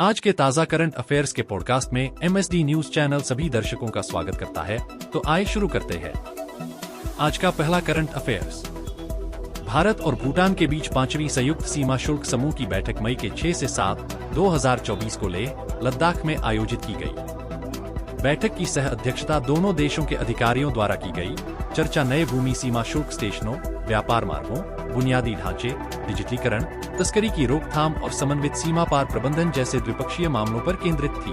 आज के ताज़ा करंट अफेयर्स के पॉडकास्ट में MSD न्यूज चैनल सभी दर्शकों का स्वागत करता है। तो आइए शुरू करते हैं। आज का पहला करंट अफेयर्स। भारत और भूटान के बीच 5वीं संयुक्त सीमा शुल्क समूह की बैठक मई के 6 से 7, 2024 को लद्दाख में आयोजित की गई। बैठक की सह अध्यक्षता दोनों देशों के अधिकारियों द्वारा की गई। चर्चा नए भूमि सीमा शुल्क स्टेशनों, व्यापार मार्गों, बुनियादी ढांचे, डिजिटलीकरण, तस्करी की रोकथाम और समन्वित सीमा पार प्रबंधन जैसे द्विपक्षीय मामलों पर केंद्रित थी।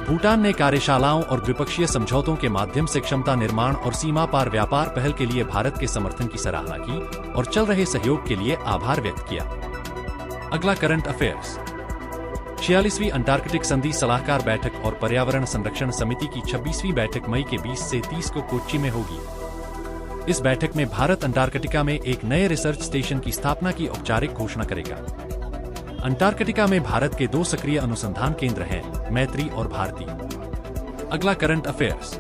भूटान ने कार्यशालाओं और द्विपक्षीय समझौतों के माध्यम से क्षमता निर्माण और सीमा पार व्यापार पहल के लिए भारत के समर्थन की सराहना की और चल रहे सहयोग के लिए आभार व्यक्त किया। अगला करंट अफेयर्स। 46वीं अंटार्कटिक संधि सलाहकार बैठक और पर्यावरण संरक्षण समिति की 26वीं बैठक मई के 20 से 30 को कोच्चि में होगी। इस बैठक में भारत अंटार्कटिका में एक नए रिसर्च स्टेशन की स्थापना की औपचारिक घोषणा करेगा। अंटार्कटिका में भारत के 2 सक्रिय अनुसंधान केंद्र हैं, मैत्री और भारती। अगला करंट अफेयर्स।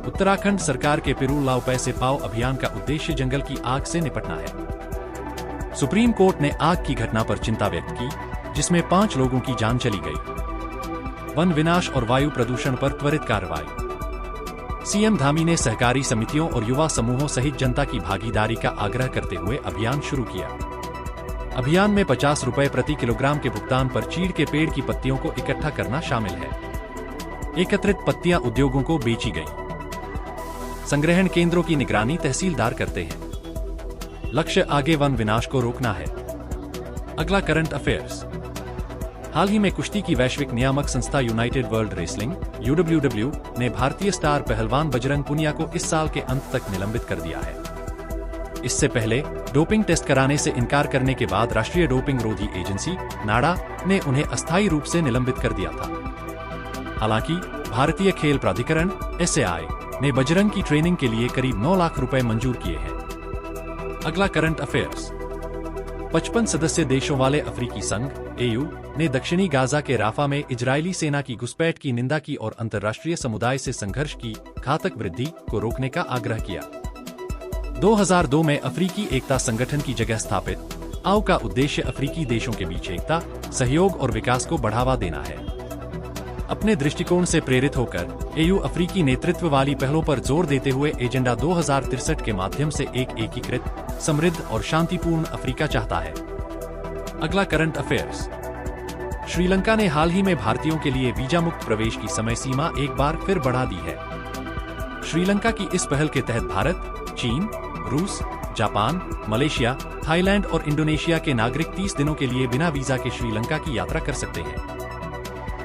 उत्तराखंड सरकार के पिरू लाओ पैसे पाओ अभियान का उद्देश्य जंगल की आग से निपटना है। सुप्रीम कोर्ट ने आग की घटना पर चिंता व्यक्त की, जिसमें 5 लोगों की जान चली गई। वन विनाश और वायु प्रदूषण पर त्वरित कार्रवाई। सीएम धामी ने सहकारी समितियों और युवा समूहों सहित जनता की भागीदारी का आग्रह करते हुए अभियान शुरू किया। अभियान में 50 रुपए प्रति किलोग्राम के भुगतान पर चीड़ के पेड़ की पत्तियों को इकट्ठा करना शामिल है। एकत्रित पत्तियां उद्योगों को बेची गई। संग्रहण केंद्रों की निगरानी तहसीलदार करते हैं। लक्ष्य आगे वन विनाश को रोकना है। अगला करंट अफेयर्स। हाल ही में कुश्ती की वैश्विक नियामक संस्था यूनाइटेड वर्ल्ड रेसलिंग (UWW) ने भारतीय स्टार पहलवान बजरंग पुनिया को इस साल के अंत तक निलंबित कर दिया है। इससे पहले डोपिंग टेस्ट कराने से इनकार करने के बाद राष्ट्रीय डोपिंग रोधी एजेंसी (नाडा) ने उन्हें अस्थायी रूप से निलंबित कर दिया था। हालांकि भारतीय खेल प्राधिकरण (SAI) ने बजरंग की ट्रेनिंग के लिए करीब 9 लाख रुपए मंजूर किए हैं। अगला करंट अफेयर्स। 55 सदस्य देशों वाले अफ्रीकी संघ (AU) ने दक्षिणी गाजा के राफा में इजरायली सेना की घुसपैठ की निंदा की और अंतर्राष्ट्रीय समुदाय से संघर्ष की घातक वृद्धि को रोकने का आग्रह किया। 2002 में अफ्रीकी एकता संगठन की जगह स्थापित AU का उद्देश्य अफ्रीकी देशों के बीच एकता, सहयोग और विकास को बढ़ावा देना है। अपने दृष्टिकोण से प्रेरित होकर AU अफ्रीकी नेतृत्व वाली पहलों पर जोर देते हुए एजेंडा 2063 के माध्यम से एक एकीकृत, समृद्ध और शांतिपूर्ण अफ्रीका चाहता है। अगला करंट अफेयर्स। श्रीलंका ने हाल ही में भारतीयों के लिए वीजा मुक्त प्रवेश की समय सीमा एक बार फिर बढ़ा दी है। श्रीलंका की इस पहल के तहत भारत, चीन, रूस, जापान, मलेशिया, थाईलैंड और इंडोनेशिया के नागरिक 30 दिनों के लिए बिना वीजा के श्रीलंका की यात्रा कर सकते हैं।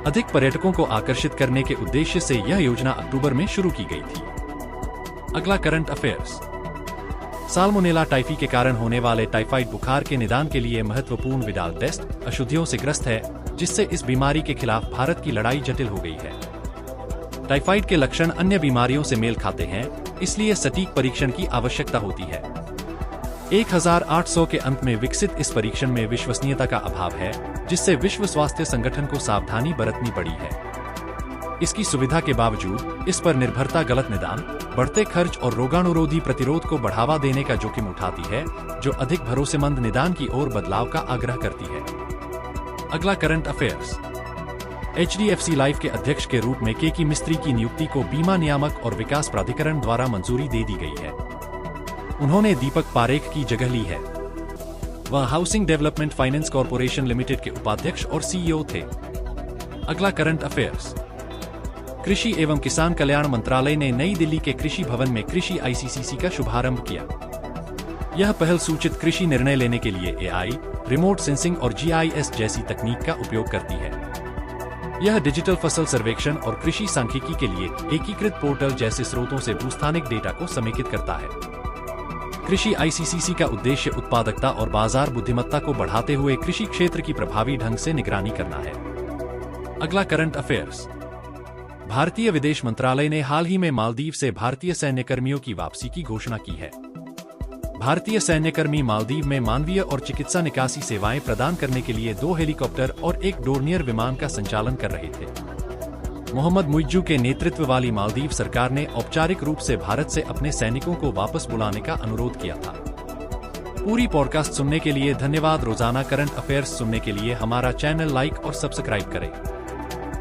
अधिक पर्यटकों को आकर्षित करने के उद्देश्य से यह योजना अक्टूबर में शुरू की गई थी। अगला करंट अफेयर्स। साल्मोनेला टाइफी के कारण होने वाले टाइफाइड बुखार के निदान के लिए महत्वपूर्ण विडाल टेस्ट अशुद्धियों से ग्रस्त है, जिससे इस बीमारी के खिलाफ भारत की लड़ाई जटिल हो गई है। टाइफाइड के लक्षण अन्य बीमारियों से मेल खाते हैं, इसलिए सटीक परीक्षण की आवश्यकता होती है। 1800 के अंत में विकसित इस परीक्षण में विश्वसनीयता का अभाव है, जिससे विश्व स्वास्थ्य संगठन को सावधानी बरतनी पड़ी है। इसकी सुविधा के बावजूद इस पर निर्भरता गलत निदान, बढ़ते खर्च और रोगाणुरोधी प्रतिरोध को बढ़ावा देने का जोखिम उठाती है, जो अधिक भरोसेमंद निदान की ओर बदलाव का आग्रह करती है। अगला करंट अफेयर्स। HDFC लाइफ के अध्यक्ष के रूप में केकी मिस्त्री की नियुक्ति को बीमा नियामक और विकास प्राधिकरण द्वारा मंजूरी दे दी गई है। उन्होंने दीपक पारेख की जगह ली है। वह housing development finance corporation limited के उपाध्यक्ष और CEO थे। अगला करंट अफेयर्स। कृषि एवं किसान कल्याण मंत्रालय ने नई दिल्ली के कृषि भवन में कृषि ICCC का शुभारंभ किया। यह पहल सूचित कृषि निर्णय लेने के लिए AI, रिमोट सेंसिंग और GIS जैसी तकनीक का उपयोग करती है। यह डिजिटल फसल सर्वेक्षण और कृषि सांख्यिकी के लिए एकीकृत पोर्टल जैसे स्रोतों से भूस्थानिक डेटा को समेकित करता है। कृषि ICCC का उद्देश्य उत्पादकता और बाजार बुद्धिमत्ता को बढ़ाते हुए कृषि क्षेत्र की प्रभावी ढंग से निगरानी करना है। अगला करंट अफेयर्स। भारतीय विदेश मंत्रालय ने हाल ही में मालदीव से भारतीय सैन्यकर्मियों की वापसी की घोषणा की है। भारतीय सैन्यकर्मी मालदीव में मानवीय और चिकित्सा निकासी सेवाएं प्रदान करने के लिए 2 हेलीकॉप्टर और 1 डोर्नियर विमान का संचालन कर रहे थे। मोहम्मद मुइज्जू के नेतृत्व वाली मालदीव सरकार ने औपचारिक रूप से भारत से अपने सैनिकों को वापस बुलाने का अनुरोध किया था। पूरी पॉडकास्ट सुनने के लिए धन्यवाद। रोजाना करंट अफेयर्स सुनने के लिए हमारा चैनल लाइक और सब्सक्राइब करें।